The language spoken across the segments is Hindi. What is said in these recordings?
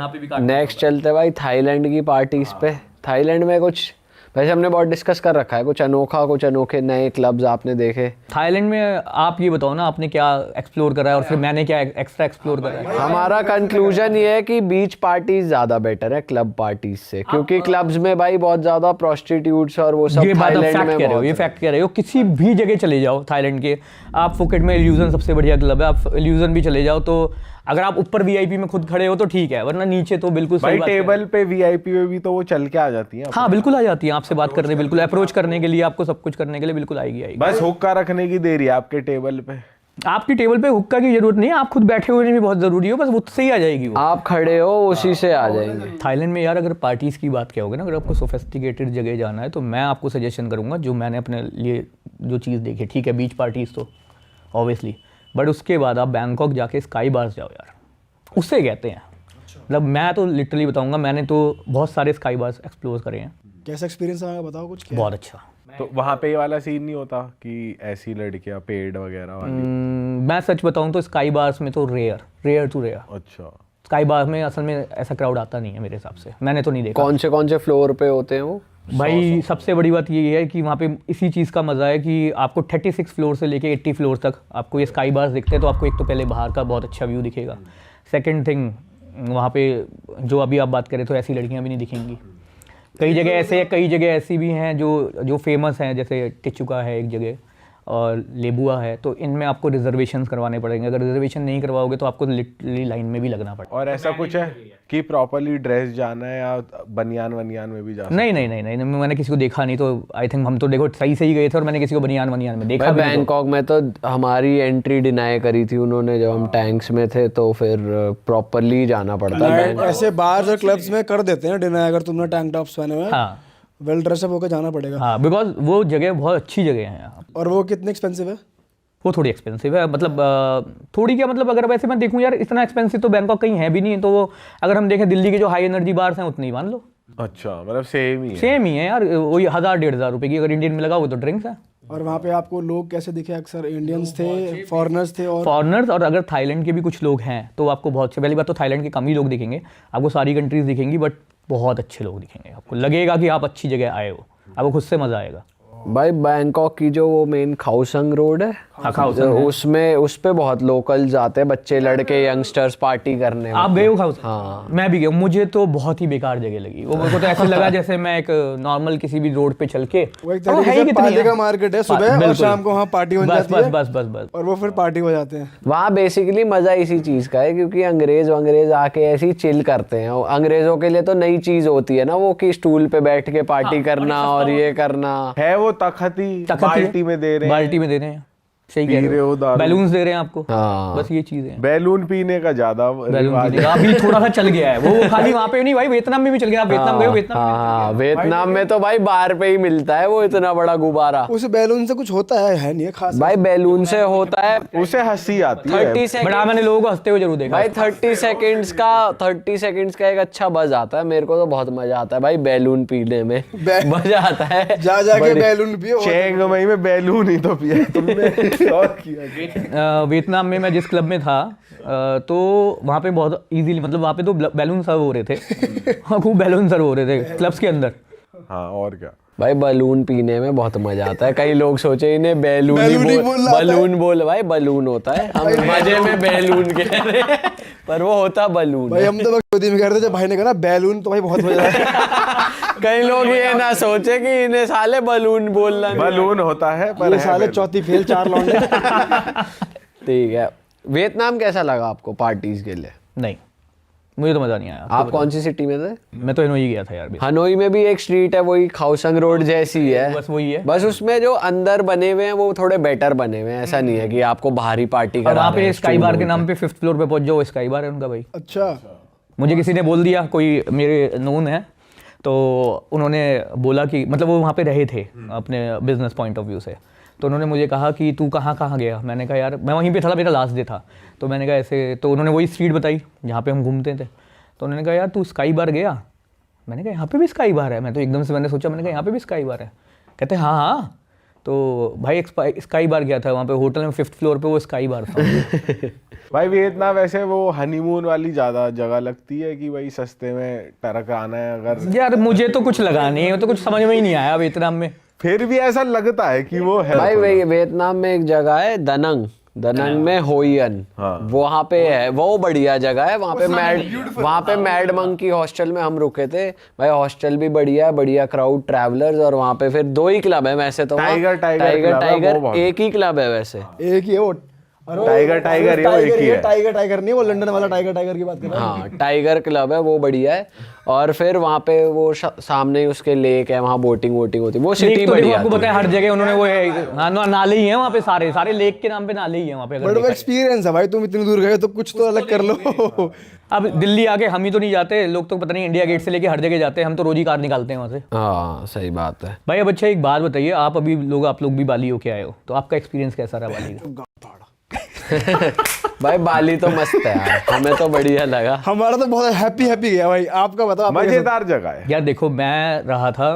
यहाँ पे भी नेक्स्ट चलते भाई थाईलैंड की पार्टीज पे। थाईलैंड में कुछ वैसे हमने बहुत डिस्कस कर रखा है, कुछ अनोखा, कुछ अनोखे नए क्लब्स आपने देखे? थाईलैंड में आप ये बताओ ना, आपने क्या एक्सप्लोर करा है और फिर मैंने क्या एक्स्ट्रा एक्सप्लोर करा है? हमारा कंक्लूजन ये है कि बीच पार्टीज ज्यादा बेटर है क्लब पार्टीज से, क्योंकि क्लब्स में भाई बहुत ज्यादा प्रोस्टिट्यूट्स और वो सब थाईलैंड में कह रहे हो, ये फैक्ट कह रहे हो। किसी भी जगह चले जाओ थाईलैंड के, आप फुकेट में इल्यूजन सबसे बढ़िया क्लब है, आप इल्यूजन भी चले जाओ तो अगर आप ऊपर वीआईपी में खुद खड़े हो तो ठीक है, वरना नीचे तो बिल्कुल भाई टेबल पे वीआईपी में भी तो वो चल के आ जाती है। हाँ बिल्कुल आ जाती है, आपसे बात करने, बिल्कुल अप्रोच करने के लिए, आपको सब कुछ करने के लिए बिल्कुल आएगी। बस हुक्का रखने की देरी है आपके टेबल पे। आपकी टेबल पे हुक्का की जरूरत नहीं है, आप खुद बैठे हुए भी बहुत जरूरी हो, बस उससे ही आ जाएगी वो। आप खड़े हो उसी से आ जाएंगे। थाईलैंड में यार अगर पार्टीज की बात क्या होगी ना, अगर आपको सोफिस्टिकेटेड जगह जाना है तो मैं आपको सजेशन करूंगा, जो मैंने अपने लिए जो चीज़ देखी, ठीक है बीच पार्टीज तो ऑब्वियसली, बट उसके बाद आप बैंकॉक जाके स्काई बार्स जाओ यार, उससे कहते हैं। मतलब मैं तो लिटरली बताऊंगा, मैंने तो बहुत सारे स्काई बार्स एक्सप्लोर करे हैं। कैसा एक्सपीरियंस रहा बताओ कुछ? बहुत अच्छा। तो वहाँ पे ये वाला सीन नहीं होता कि ऐसी लड़कियाँ पेड वगैरह वाली? मैं सच बताऊं तो स्काई बार्स में तो रेयर टू रेयर। अच्छा, स्काई बार में असल में ऐसा क्राउड आता नहीं है मेरे हिसाब से, मैंने तो नहीं देखा। कौन से फ्लोर पे होते हैं वो? भाई सबसे बड़ी बात ये है कि वहाँ पे इसी चीज़ का मज़ा है कि आपको 36 फ्लोर से लेके 80 फ्लोर तक आपको ये स्काई बार्स दिखते हैं। तो आपको एक तो पहले बाहर का बहुत अच्छा व्यू दिखेगा, सेकंड थिंग वहाँ पे जो अभी आप बात करें तो ऐसी लड़कियाँ भी नहीं दिखेंगी। कई जगह ऐसे है, कई जगह ऐसी भी हैं जो फेमस हैं, जैसे टिचुका है एक जगह और लेबुआ है, तो इनमें आपको रिजर्वेशंस करवाने पड़ेंगे। अगर रिजर्वेशन नहीं करवाओगे तो आपको लिटरली लाइन में भी लगना पड़ेगा। और ऐसा कुछ है कि प्रॉपर्ली ड्रेस जाना है या बनियान में भी जा सकते? नहीं, मैंने किसी को देखा नहीं, तो आई थिंक हम तो देखो सही सही गए थे और मैंने किसी को बनियान में देखा। बैंकॉक में तो हमारी एंट्री डिनाई करी थी उन्होंने जब हम टैंक्स में थे, तो फिर प्रॉपर्ली जाना पड़ता है। ऐसे बार और क्लब्स में कर देते हैं डिनाई अगर तुमने टैंक टॉप्स पहने हुए। हाँ, वेल ड्रेसअप होकर जाना पड़ेगा। हाँ, बिकॉज वो जगह बहुत अच्छी जगह है यहाँ। और वो कितने एक्सपेंसिव है? वो थोड़ी एक्सपेंसिव है, मतलब थोड़ी क्या, मतलब अगर वैसे मैं देखूँ यार इतना एक्सपेंसिव तो बैंकॉक कहीं है भी नहीं। तो वो अगर हम देखें दिल्ली के जो हाई एनर्जी बार्स हैं उतने ही मान लो। अच्छा, मतलब सेम ही है यार, वही 1000-1500 रुपए की अगर इंडियन में लगाओगे तो ड्रिंक्स है। और वहाँ पे आपको लोग कैसे दिखे? अक्सर इंडियंस थे, फॉरेनर्स थे? और अगर थाईलैंड के भी कुछ लोग हैं तो आपको बहुत अच्छे, पहली बात तो थाईलैंड के कम ही लोग दिखेंगे, आपको सारी कंट्रीज दिखेंगी, बट बहुत अच्छे लोग दिखेंगे। आपको लगेगा कि आप अच्छी जगह आए हो, आपको खुद से मजा आएगा। भाई बैंकॉक की जो वो मेन खाउसंग रोड है, उसमें उस पे बहुत लोकल्स आते हैं, बच्चे लड़के यंगस्टर्स पार्टी करने। आप गए हो खाउसंग? हाँ, मैं भी गया। मुझे तो बहुत ही बेकार जगह लगी वो। मेरे को तो ऐसे लगा जैसे मैं एक नॉर्मल किसी भी रोड पे चल के, वो एक तरीके से पार्टी का मार्केट है, सुबह और शाम को वहाँ पार्टी हो जाती है। बस और वो फिर पार्टी हो जाते हैं वहाँ। बेसिकली मजा इसी चीज का है, क्योंकि अंग्रेज आके ऐसी चिल करते हैं। अंग्रेजों के लिए तो नई चीज होती है ना वो, कि स्टूल पे बैठ के पार्टी करना और ये करना है। वो तखती बाल्टी में दे रहे हैं, सही कह रहे हो, बैलून्स दे रहे हैं आपको। हाँ, बस ये चीजें हैं। बैलून पीने का ज्यादा रिवाज है। अभी थोड़ा सा चल गया है वो खाली वहाँ पे नहीं भाई, वियतनाम में भी चल गया। आप वियतनाम गए हो? वियतनाम में तो भाई बार पे ही मिलता है वो इतना बड़ा गुब्बारा। उस बैलून से कुछ होता है नहीं खास भाई? बैलून से होता है, उसे हंसी आती है। 30 सेकंड। मैंने लोगों को हंसते हुए जरूर देखा भाई 30 सेकंड्स का एक अच्छा बज आता है। मेरे को तो बहुत मजा आता है भाई बैलून पीने में, मजा आता है। जाके बैलून पियो। चेंग मई में बैलून ही तो पिया तुमने और किया। वियतनाम में मैं जिस क्लब में था तो वहाँ पे बहुत इजीली, मतलब वहाँ पे तो बैलून सर्व हो रहे थे। खूब बैलून सर्व हो रहे थे क्लब्स के अंदर। हाँ, और क्या भाई बलून पीने में बहुत मजा आता है। कई लोग सोचे इन्हें बलून बोल भाई बलून होता है, हम मजे में बैलून कह रहे हैं, पर वो होता बलून। भाई हम तो खुद ही में कह रहे थे, जब भाई ने कहा ना बैलून, तो भाई बहुत मजा आया। कई लोग ये ना सोचे कि इन्हें साले बलून बोलना, बलून होता है पर ये साले चौथी फेल 4 लौंडे। ठीक है। वियतनाम कैसा लगा आपको पार्टीज के लिए? नहीं, मुझे तो मजा नहीं आया। आप कौन सी सिटी में थे? मैं तो हनोई गया था यार। हनोई में भी एक स्ट्रीट है, वही खाउसंग रोड जैसी है, बस वही है। बस उसमें जो अंदर बने हुए हैं वो थोड़े बेटर बने हुए हैं। ऐसा नहीं है कि आपको बाहरी पार्टी करा वहाँ पे स्काई बार के नाम पे 5th फ्लोर पे पहुंच जाओ, स्काई बार है उनका भाई। अच्छा, मुझे किसी ने बोल दिया, कोई मेरे नोन है, तो उन्होंने बोला कि मतलब वो वहाँ पे रहे थे अपने बिजनेस पॉइंट ऑफ व्यू से, तो उन्होंने मुझे कहा कि तू कहाँ गया। मैंने कहा यार मैं वहीं पे था, मेरा लास्ट डे था। तो मैंने कहा ऐसे, तो उन्होंने वही स्ट्रीट बताई जहाँ पे हम घूमते थे। तो उन्होंने कहा यार तू स्काई बार गया? मैंने कहा यहाँ पे भी स्काई बार है। मैं तो एकदम से मैंने सोचा, मैंने कहा यहाँ पे भी स्काई बार है। कहते हाँ, तो भाई एक स्काई बार गया था वहाँ पे होटल में 5th फ्लोर पे वो स्काई बार था। भाई वियतनाम वैसे वो हनीमून वाली ज्यादा जगह लगती है कि भाई सस्ते में टरक आना है अगर, यार मुझे तो कुछ लगा नहीं है, तो कुछ समझ में ही नहीं आया वियतनाम में। फिर भी ऐसा लगता है कि वो है भाई थोड़ा। वियतनाम में एक जगह है दनंग, दनंग में होयन, वहाँ पे है, वो बढ़िया जगह है। वहाँ पे मैड मंकी हॉस्टल में हम रुके थे भाई। हॉस्टल भी बढ़िया है, बढ़िया क्राउड, ट्रैवलर्स, और वहाँ पे फिर 2 ही क्लब है वैसे तो। टाइगर एक ही क्लब है वैसे। एक ही है वो। टाइगर ये वो एक ही है। टाइगर नहीं, वो लंदन वाला टाइगर की बात कर रहा हूँ। हाँ टाइगर क्लब है, वो बढ़िया है। और फिर वहाँ पे वो सामने ही उसके लेक है, वहाँ बोटिंग होती है, वो सिटी लेक तो देखो बढ़िया आपको थी। पता है हर जगह उन्होंने वो नाले ही हैं वहाँ पे, सारे लेक के नाम पे नाले ही हैं वहाँ पे। अगर बट वो देखा एक्सपीरियंस है भाई, तुम इतनी दूर गए तो कुछ तो अलग कर लो। अब दिल्ली आके हम ही तो नहीं जाते, लोग तो पता नहीं इंडिया गेट से लेके हर जगह जाते हैं, हम तो रोज ही कार निकालते हैं वहाँ से। हाँ सही बात है। भाई अब अच्छा एक बात बताइए, आप लोग भी बाली होके आए हो, तो आपका एक्सपीरियंस कैसा रहा बाली का? भाई बाली तो मस्त है यार, हमें तो बढ़िया लगा। हमारा तो बहुत हैप्पी गया भाई। आपका बताओ, आपका कैसा? मजेदार जगह है यार देखो मैं रहा था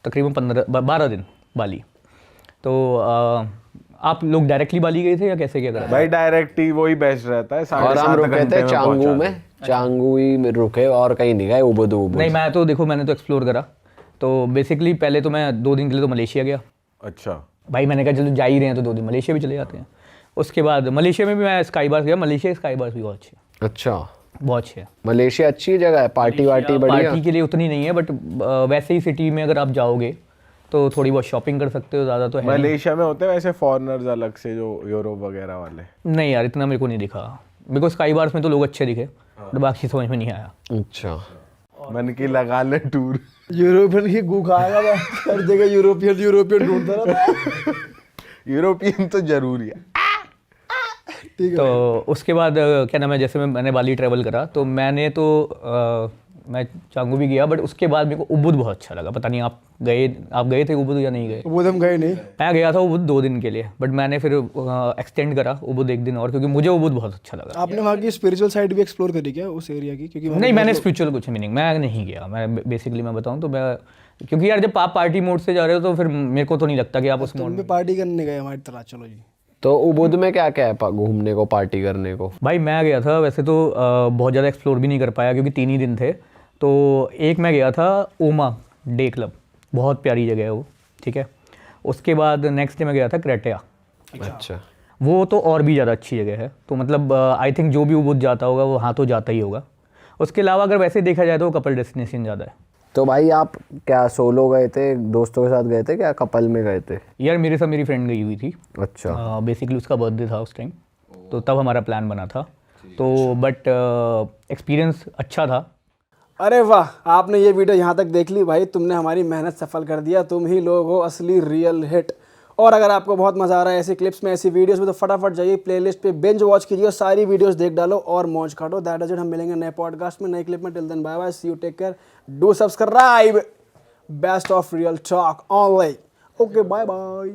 तकरीबन 12 दिन बाली। तो आप लोग डायरेक्टली बाली गए थे या कैसे क्या करा? भाई डायरेक्ट ही वही बेस्ट रहता है। और हम 7.5 रुके घंटे थे में चांगू पहुंचा में, चांगू ही में रुके और कहीं नहीं गए। उबुद नहीं मैं तो देखो मैंने तो एक्सप्लोर करा। तो बेसिकली पहले तो मैं 2 दिन के लिए तो मलेशिया गया। अच्छा भाई मैंने कहा चलो जा ही रहे हैं तो 2 दिन मलेशिया भी चले जाते हैं। उसके बाद मलेशिया में भी मैं स्काई बार्स गया। मलेशिया स्काई बार्स भी बहुत अच्छे हैं। अच्छा बहुत अच्छे हैं। मलेशिया अच्छी जगह है, पार्टी वार्टी बढ़िया। पार्टी के लिए उतनी नहीं है, बट वैसे ही सिटी में अगर आप जाओगे तो थोड़ी बहुत शॉपिंग कर सकते हो, ज़्यादा तो है नहीं। मलेशिया में होते हैं वैसे फॉरेनर्स अलग से जो यूरोप वगैरह वाले? नहीं यार इतना मेरे को नहीं दिखा, बिकॉज स्काई बार्स में तो लोग अच्छे दिखे, बट बाकी समझ में नहीं आया। अच्छा मन की लगा ले टूर। यूरोपियन की गू खाएगा मैं, हर जगह यूरोपियन ढूंढता रहता है। यूरोपियन तो जरूरी है। तो उसके बाद क्या नाम है, जैसे मैंने बाली ट्रैवल करा तो मैं चांगू भी गया, बट उसके बाद मेरे को उबुद बहुत अच्छा लगा। पता नहीं आप गए थे उबुद या नहीं गए? वो हम गए नहीं। मैं गया था उबुद 2 दिन के लिए, बट मैंने फिर एक्सटेंड करा उबुद 1 दिन और, क्योंकि मुझे उबुद बहुत अच्छा लगा। आपने वहाँ की स्पिरिचुअल साइड भी एक्सप्लोर करी क्या उस एरिया की? क्योंकि नहीं मैंने स्पिरिचुअल कुछ मीनिंग मैं नहीं गया। मैं बेसिकली मैं बताऊँ तो मैं, क्योंकि यार जब आप पार्टी मोड से जा रहे हो तो फिर मेरे को तो नहीं लगता कि आप उस मोड तुम भी पार्टी करने गए हमारी तरह। चलो जी। तो उबुद में क्या क्या है घूमने को, पार्टी करने को? भाई मैं गया था वैसे तो बहुत ज़्यादा एक्सप्लोर भी नहीं कर पाया क्योंकि 3 ही दिन थे। तो एक मैं गया था ओमा डे क्लब, बहुत प्यारी जगह है वो, ठीक है। उसके बाद नेक्स्ट डे मैं गया था क्रेटिया। अच्छा वो तो और भी ज़्यादा अच्छी जगह है। तो मतलब आई थिंक जो भी उबुद जाता होगा वो हाँ तो जाता ही होगा। उसके अलावा अगर वैसे देखा जाए तो वो कपल डेस्टिनेशन ज़्यादा है। तो भाई आप क्या सोलो गए थे, दोस्तों के साथ गए थे, क्या कपल में गए थे? यार मेरे साथ मेरी फ्रेंड गई हुई थी। अच्छा बेसिकली उसका बर्थडे था उस टाइम, तो तब हमारा प्लान बना था। तो बट एक्सपीरियंस अच्छा था। अरे वाह, आपने ये वीडियो यहाँ तक देख ली भाई, तुमने हमारी मेहनत सफल कर दिया। तुम ही लोग हो असली रियल हिट। और अगर आपको बहुत मज़ा आ रहा है ऐसी क्लिप्स में, ऐसी वीडियोस में, तो फटाफट जाइए प्लेलिस्ट पे बिंज वॉच कीजिए और सारी वीडियोस देख डालो और मौज काटो। That is it. हम मिलेंगे नए पॉडकास्ट में, नए क्लिप में। Till then bye bye, see you, take care, do subscribe. Best of real talk online. Okay bye bye.